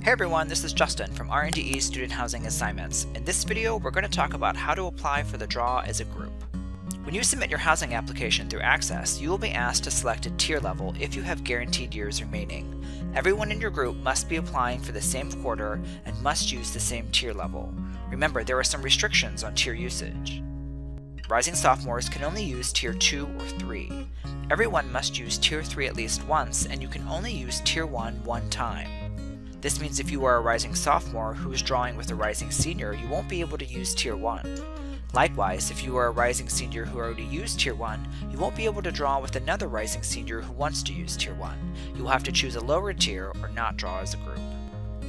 Hey everyone, this is Justin from R&DE Student Housing Assignments. In this video, we're going to talk about how to apply for the draw as a group. When you submit your housing application through Access, you will be asked to select a tier level if you have guaranteed years remaining. Everyone in your group must be applying for the same quarter and must use the same tier level. Remember, there are some restrictions on tier usage. Rising sophomores can only use Tier 2 or 3. Everyone must use Tier 3 at least once, and you can only use Tier 1 one time. This means if you are a rising sophomore who is drawing with a rising senior, you won't be able to use Tier 1. Likewise, if you are a rising senior who already used Tier 1, you won't be able to draw with another rising senior who wants to use Tier 1. You will have to choose a lower tier or not draw as a group.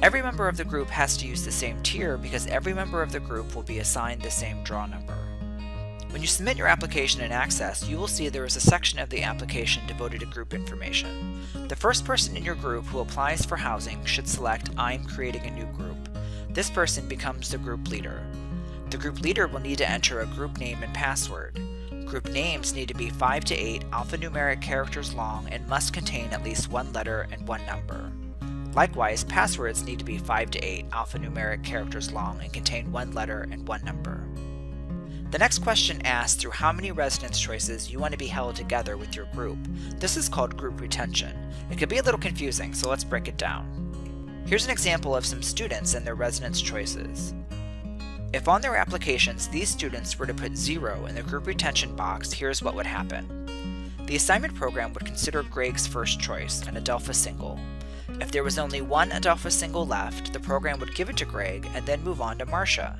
Every member of the group has to use the same tier because every member of the group will be assigned the same draw number. When you submit your application in Access, you will see there is a section of the application devoted to group information. The first person in your group who applies for housing should select "I'm creating a new group." This person becomes the group leader. The group leader will need to enter a group name and password. Group names need to be 5 to 8 alphanumeric characters long and must contain at least one letter and one number. Likewise, passwords need to be 5 to 8 alphanumeric characters long and contain one letter and one number. The next question asks through how many residence choices you want to be held together with your group. This is called group retention. It can be a little confusing, so let's break it down. Here's an example of some students and their residence choices. If on their applications these students were to put 0 in the group retention box, here's what would happen. The assignment program would consider Greg's first choice, an Adelpha single. If there was only one Adelpha single left, the program would give it to Greg and then move on to Marcia.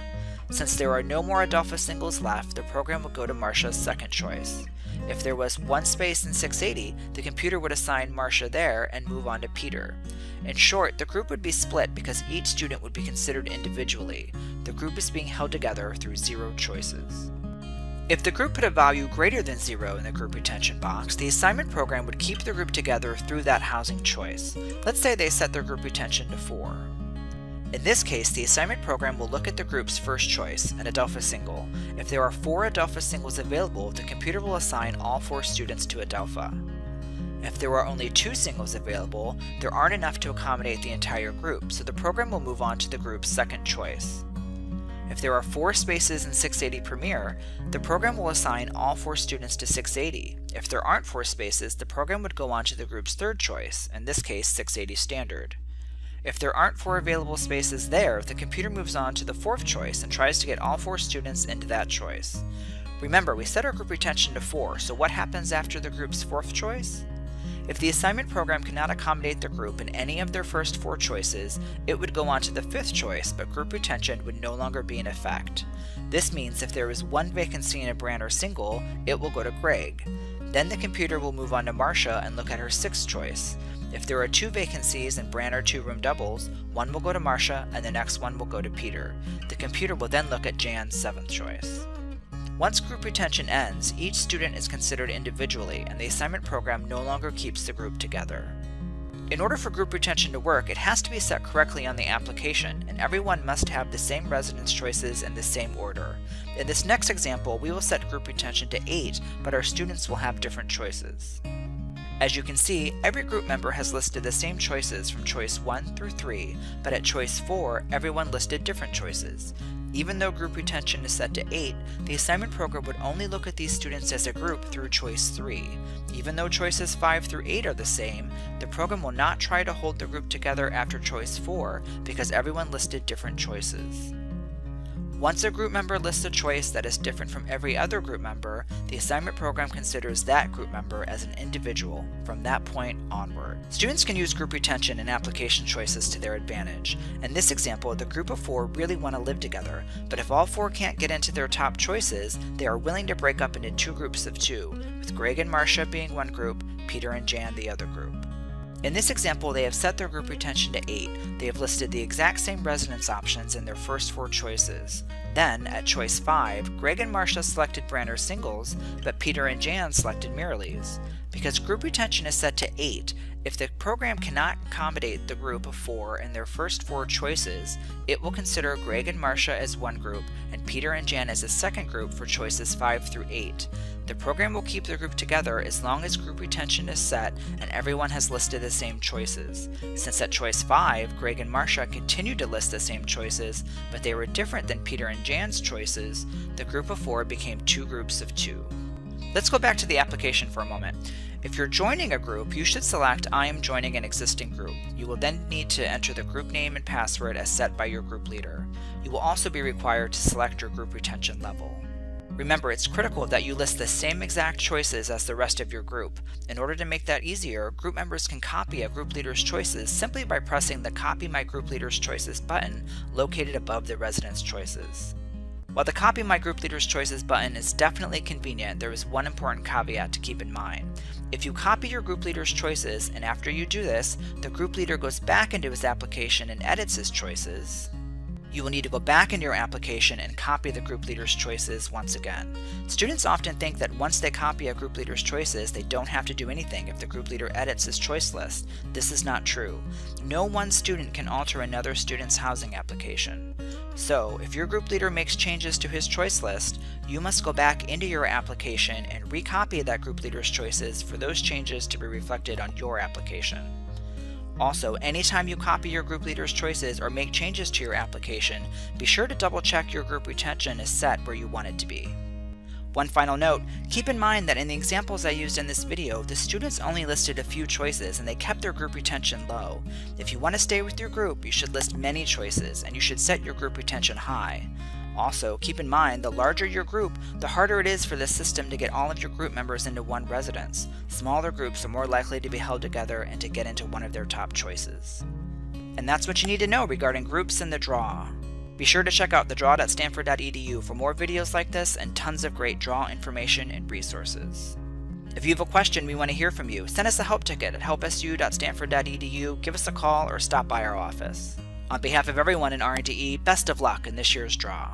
Since there are no more Adelpha singles left, the program would go to Marcia's second choice. If there was one space in 680, the computer would assign Marcia there and move on to Peter. In short, the group would be split because each student would be considered individually. The group is being held together through 0 choices. If the group put a value greater than 0 in the group retention box, the assignment program would keep the group together through that housing choice. Let's say they set their group retention to 4. In this case, the assignment program will look at the group's first choice, an Adelpha single. If there are 4 Adelpha singles available, the computer will assign all 4 students to Adelpha. If there are only 2 singles available, there aren't enough to accommodate the entire group, so the program will move on to the group's second choice. If there are 4 spaces in 680 Premier, the program will assign all 4 students to 680. If there aren't 4 spaces, the program would go on to the group's third choice, in this case 680 Standard. If there aren't 4 available spaces there, the computer moves on to the fourth choice and tries to get all 4 students into that choice. Remember, we set our group retention to 4, so what happens after the group's fourth choice? If the assignment program cannot accommodate the group in any of their first 4 choices, it would go on to the fifth choice, but group retention would no longer be in effect. This means if there is 1 vacancy in a Branner single, it will go to Greg. Then the computer will move on to Marcia and look at her sixth choice. If there are 2 vacancies in Branner 2-room doubles, one will go to Marcia and the next one will go to Peter. The computer will then look at Jan's 7th choice. Once group retention ends, each student is considered individually and the assignment program no longer keeps the group together. In order for group retention to work, it has to be set correctly on the application, and everyone must have the same residence choices in the same order. In this next example, we will set group retention to 8, but our students will have different choices. As you can see, every group member has listed the same choices from choice 1 through 3, but at choice 4, everyone listed different choices. Even though group retention is set to 8, the assignment program would only look at these students as a group through choice 3. Even though choices 5 through 8 are the same, the program will not try to hold the group together after choice 4 because everyone listed different choices. Once a group member lists a choice that is different from every other group member, the assignment program considers that group member as an individual from that point onward. Students can use group retention and application choices to their advantage. In this example, the group of 4 really want to live together, but if all 4 can't get into their top choices, they are willing to break up into 2 groups of 2, with Greg and Marcia being one group, Peter and Jan the other group. In this example, they have set their group retention to 8. They have listed the exact same residence options in their first 4 choices. Then, at choice 5, Greg and Marcia selected Branner singles, but Peter and Jan selected Mirrlees. Because group retention is set to 8, if the program cannot accommodate the group of 4 in their first 4 choices, it will consider Greg and Marcia as one group and Peter and Jan as a second group for choices 5 through 8. The program will keep the group together as long as group retention is set and everyone has listed the same choices. Since at choice 5, Greg and Marcia continued to list the same choices, but they were different than Peter and Jan's choices, the group of 4 became 2 groups of 2. Let's go back to the application for a moment. If you're joining a group, you should select I am joining an existing group. You will then need to enter the group name and password as set by your group leader. You will also be required to select your group retention level. Remember, it's critical that you list the same exact choices as the rest of your group. In order to make that easier, group members can copy a group leader's choices simply by pressing the Copy My Group Leader's Choices button located above the resident's choices. While the Copy My Group Leader's Choices button is definitely convenient, there is one important caveat to keep in mind. If you copy your group leader's choices, and after you do this, the group leader goes back into his application and edits his choices, you will need to go back into your application and copy the group leader's choices once again. Students often think that once they copy a group leader's choices, they don't have to do anything if the group leader edits his choice list. This is not true. No one student can alter another student's housing application. So, if your group leader makes changes to his choice list, you must go back into your application and recopy that group leader's choices for those changes to be reflected on your application. Also, anytime you copy your group leader's choices or make changes to your application, be sure to double check your group retention is set where you want it to be. One final note, keep in mind that in the examples I used in this video, the students only listed a few choices and they kept their group retention low. If you want to stay with your group, you should list many choices and you should set your group retention high. Also, keep in mind, the larger your group, the harder it is for the system to get all of your group members into one residence. Smaller groups are more likely to be held together and to get into one of their top choices. And that's what you need to know regarding groups and the draw. Be sure to check out thedraw.stanford.edu for more videos like this and tons of great draw information and resources. If you have a question, we want to hear from you. Send us a help ticket at helpsu.stanford.edu, give us a call, or stop by our office. On behalf of everyone in R&DE, best of luck in this year's draw.